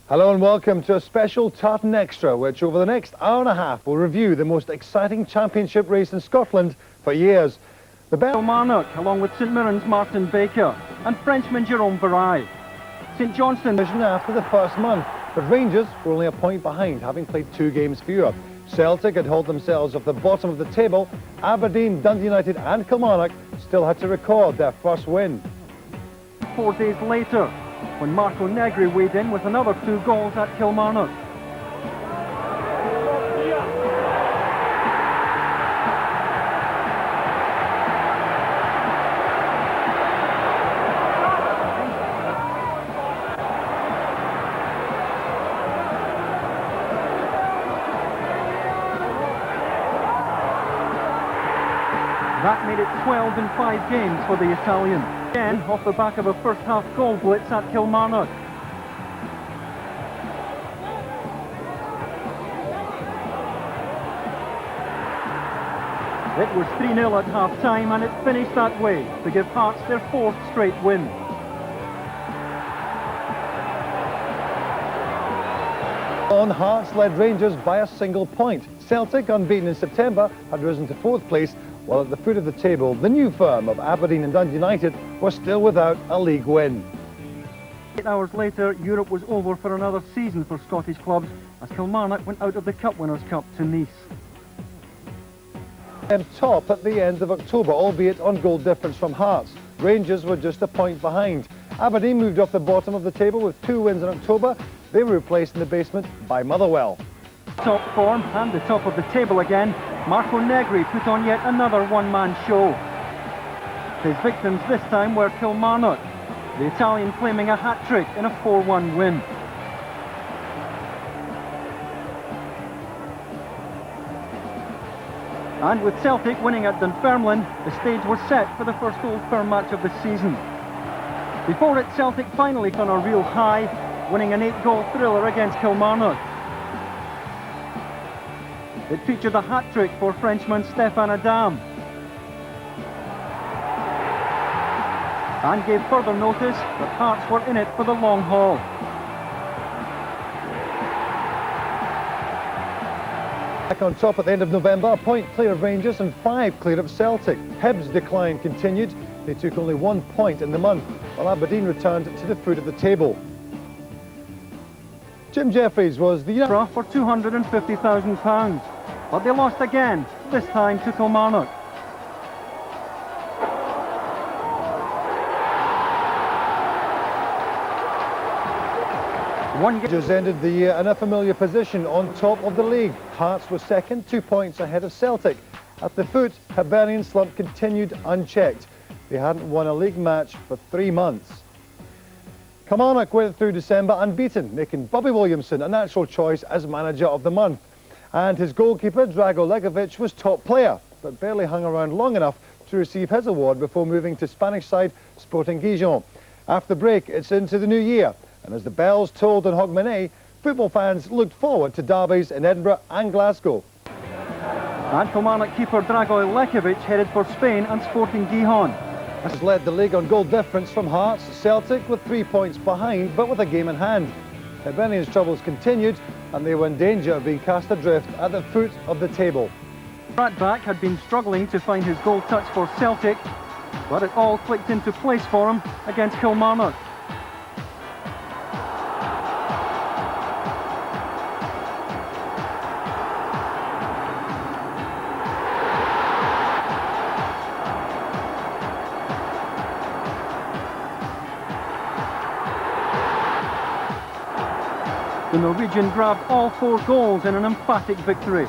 Hello and welcome to a special Tartan Extra, which over the next hour and a half will review the most exciting championship race in Scotland for years. The Kilmarnock, along with St Mirren's Martin Baker and Frenchman Jerome Varai. St Johnstone after the first month, but Rangers were only a point behind, having played 2 games fewer. Celtic had hauled themselves off the bottom of the table. Aberdeen, Dundee United and Kilmarnock still had to record their first win. 4 days later, when Marco Negri weighed in with another 2 goals at Kilmarnock. That made it 12 in 5 games for the Italian. Again, off the back of a first-half goal blitz at Kilmarnock. It was 3-0 at half-time, and it finished that way to give Hearts their 4th straight win. Hearts led Rangers by a single point. Celtic, unbeaten in September, had risen to 4th place, while at the foot of the table, the new firm of Aberdeen and Dundee United were still without a league win. 8 hours later, Europe was over for another season for Scottish clubs as Kilmarnock went out of the Cup Winners' Cup to Nice. Top at the end of October, albeit on goal difference from Hearts. Rangers were just a point behind. Aberdeen moved off the bottom of the table with 2 wins in October. They were replaced in the basement by Motherwell. Top form and the top of the table again, Marco Negri put on yet another one-man show. His victims this time were Kilmarnock, the Italian claiming a hat-trick in a 4-1 win. And with Celtic winning at Dunfermline, the stage was set for the first Old Firm match of the season. Before it, Celtic finally on a real high, winning an 8-goal thriller against Kilmarnock. It featured a hat-trick for Frenchman Stéphane Adam, and gave further notice that Hearts were in it for the long haul. Back on top at the end of November, a point clear of Rangers and 5 clear of Celtic. Hibs' decline continued. They took only 1 point in the month, while Aberdeen returned to the foot of the table. Jim Jeffries was the for £250,000, but they lost again, this time to Kilmarnock. Rangers ended the year in a familiar position on top of the league. Hearts was second, 2 points ahead of Celtic. At the foot, Hibernian slump continued unchecked. They hadn't won a league match for 3 months. Kilmarnock went through December unbeaten, making Bobby Williamson a natural choice as manager of the month. And his goalkeeper, Drago Legovic, was top player, but barely hung around long enough to receive his award before moving to Spanish side Sporting Gijon. After the break, it's into the new year, and as the bells tolled in Hogmanay, football fans looked forward to derbies in Edinburgh and Glasgow. And Kilmarnock keeper Drago Legovic headed for Spain and Sporting Gijon. Has led the league on goal difference from Hearts. Celtic with 3 points behind, but with a game in hand. Hibernian's troubles continued, and they were in danger of being cast adrift at the foot of the table. Ratback had been struggling to find his goal touch for Celtic, but it all clicked into place for him against Kilmarnock. The Norwegian grabbed all 4 goals in an emphatic victory.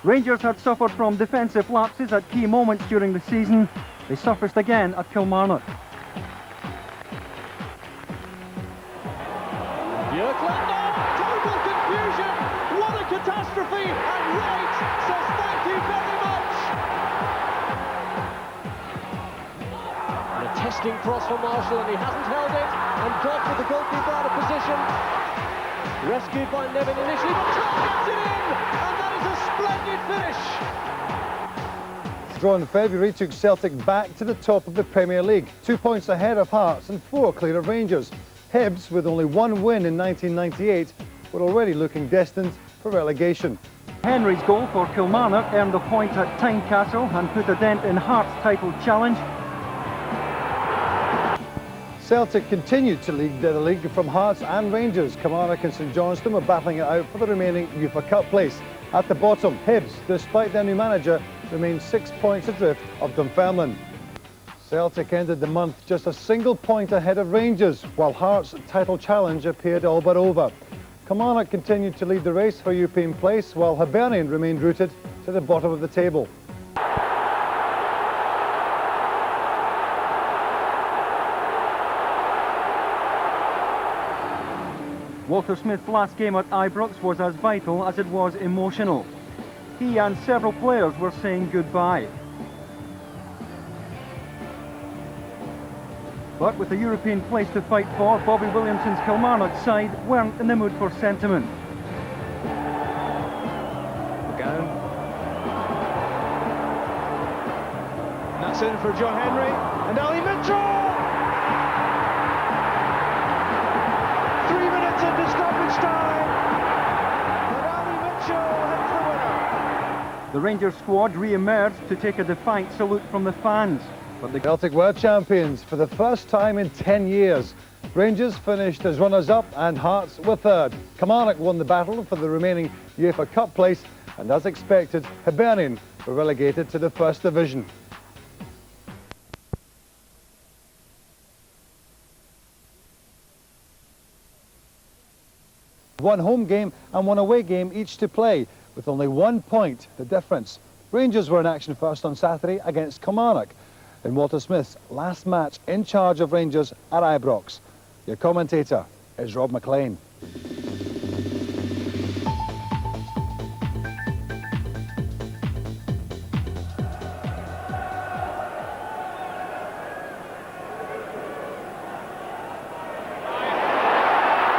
Rangers had suffered from defensive lapses at key moments during the season. They surfaced again at Kilmarnock. Total confusion! What a catastrophe! And Wright says thank you very much! And a testing cross for Marshall, and he hasn't held it, and got with the goalkeeper out of position. Rescued by Nevin initially, but Clark gets it in! And that is a splendid finish! draw in February took Celtic back to the top of the Premier League, 2 points ahead of Hearts and 4 clear of Rangers. Hibs, with only one win in 1998, were already looking destined for relegation. Henry's goal for Kilmarnock earned a point at Tynecastle and put a dent in Hearts' title challenge. Celtic continued to lead the league from Hearts and Rangers. Kilmarnock and St Johnstone were battling it out for the remaining UEFA Cup place. At the bottom, Hibs, despite their new manager, remained 6 points adrift of Dunfermline. Celtic ended the month just a single point ahead of Rangers, while Hearts' title challenge appeared all but over. Kilmarnock continued to lead the race for European place, while Hibernian remained rooted to the bottom of the table. Walter Smith's last game at Ibrox was as vital as it was emotional. He and several players were saying goodbye. But with a European place to fight for, Bobby Williamson's Kilmarnock side weren't in the mood for sentiment. McGowan. And that's in for John Henry and Ali Mitchell! 3 minutes into stoppage time, and Ali Mitchell hits the winner. The Rangers squad re-emerged to take a defiant salute from the fans. But the Celtic were champions for the first time in 10 years. Rangers finished as runners-up and Hearts were third. Kilmarnock won the battle for the remaining UEFA Cup place, and as expected, Hibernian were relegated to the First Division. One home game and one away game each to play, with only 1 point the difference. Rangers were in action first on Saturday against Kilmarnock in Walter Smith's last match in charge of Rangers at Ibrox. Your commentator is Rob McLean.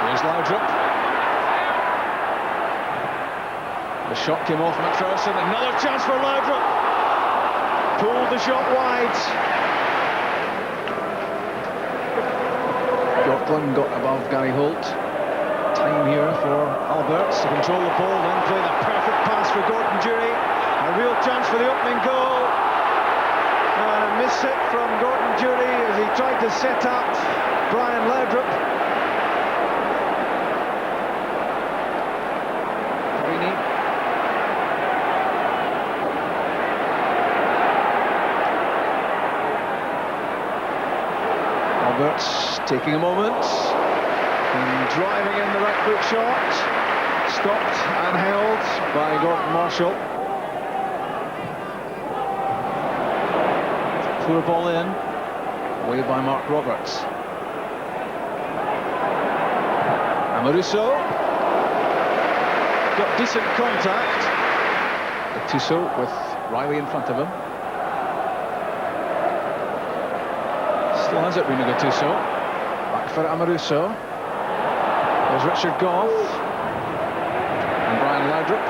Here's Laudrup. The shot came off McPherson. Another chance for Laudrup. Pulled the shot wide. Yorkland got above Gary Holt. Time here for Alberts to control the ball, then play the perfect pass for Gordon Durie. A real chance for the opening goal. And a miss hit from Gordon Durie as he tried to set up Brian Laudrup. Alberts taking a moment and driving in the right foot shot, stopped and held by Gordon Marshall. Poor ball in, away by Mark Roberts. Amoruso got decent contact. Gattuso with Riley in front of him. Still has it, Rino Gattuso. Back for Amoruso. There's Richard Goff. And Brian Laudrup.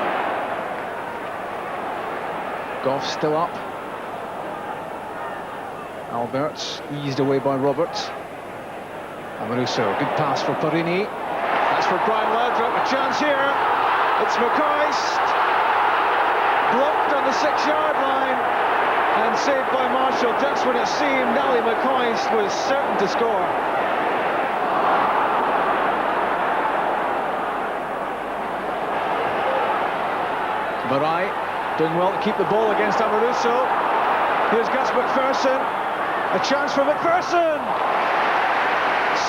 Goff still up. Alberts eased away by Roberts. Amoruso, good pass for Parini. That's for Brian Laudrup, a chance here. It's McCoist. Blocked on the 6-yard line. And saved by Marshall just when it seemed Ali McCoist was certain to score. Marai doing well to keep the ball against Amoruso. Here's Gus McPherson. A chance for McPherson.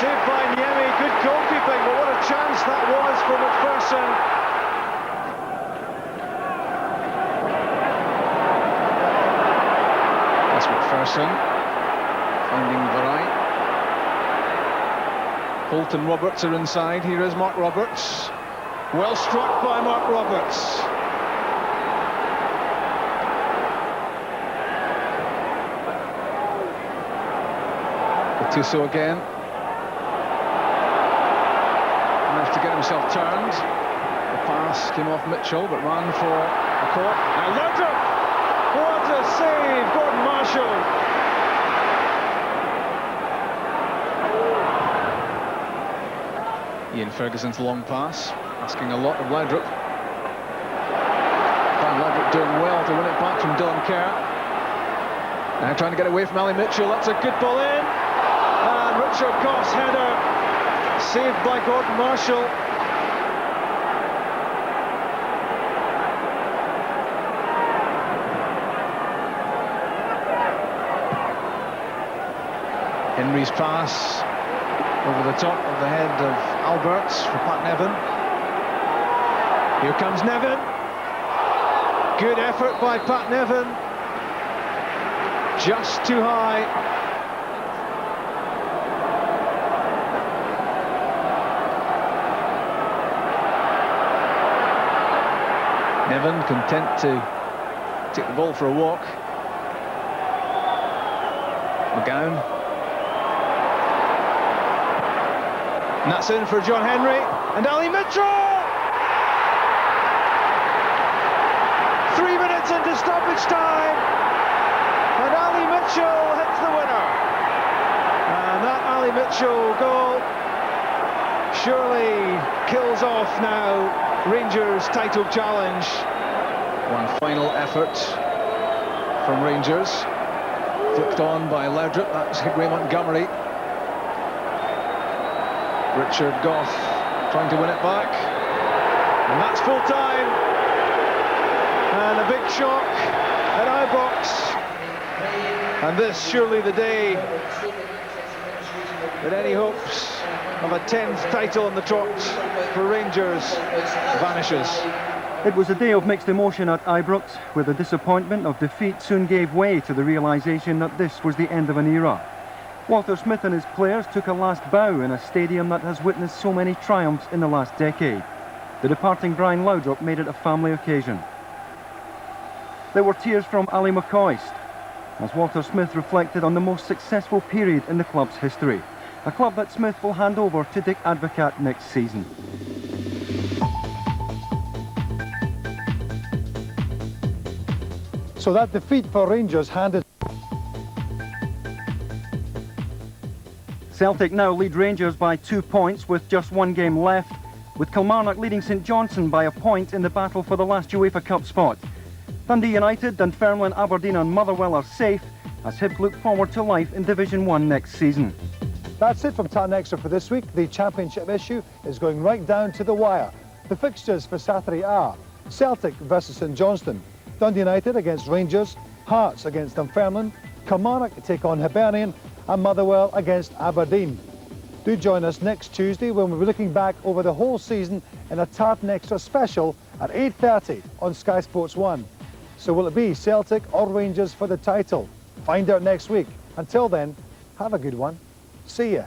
Saved by Niemi. Good goalkeeping, but what a chance that was for McPherson. McPherson finding Varai. Holt and Roberts are inside. Here is Mark Roberts. Well struck by Mark Roberts. Gattuso again. Managed to get himself turned. The pass came off Mitchell, but ran for a court. Now Laudrup! What a save, Gordon Marshall. Ian Ferguson's long pass, asking a lot of Laudrup. Brian Laudrup doing well to win it back from Dylan Kerr. Now trying to get away from Ali Mitchell. That's a good ball in. And Richard Goff's header saved by Gordon Marshall. Henry's pass over the top of the head of Alberts for Pat Nevin. Here comes Nevin. Good effort by Pat Nevin. Just too high. Nevin content to take the ball for a walk. McGowan. And that's in for John Henry. And Ali Mitchell! 3 minutes into stoppage time. And Ali Mitchell hits the winner. And that Ali Mitchell goal surely kills off now Rangers' title challenge. One final effort from Rangers. Flicked on by Laudrup. That's Higwe Montgomery. Richard Goff trying to win it back. And that's full time. And a big shock at Ibrox. And this surely the day that any hopes of a 10th title on the trot for Rangers vanishes. It was a day of mixed emotion at Ibrox, where the disappointment of defeat soon gave way to the realisation that this was the end of an era. Walter Smith and his players took a last bow in a stadium that has witnessed so many triumphs in the last decade. The departing Brian Laudrup made it a family occasion. There were tears from Ali McCoist, as Walter Smith reflected on the most successful period in the club's history, a club that Smith will hand over to Dick Advocat next season. So that defeat for Rangers handed... Celtic now lead Rangers by 2 points with just one game left, with Kilmarnock leading St Johnstone by a point in the battle for the last UEFA Cup spot. Dundee United, Dunfermline, Aberdeen and Motherwell are safe as Hibs look forward to life in Division 1 next season. That's it from Tan Extra for this week. The championship issue is going right down to the wire. The fixtures for Saturday are Celtic versus St Johnstone, Dundee United against Rangers, Hearts against Dunfermline, Kilmarnock take on Hibernian and Motherwell against Aberdeen. Do join us next Tuesday when we'll be looking back over the whole season in a Tartan Extra special at 8:30 on Sky Sports 1. So will it be Celtic or Rangers for the title? Find out next week. Until then, have a good one. See ya.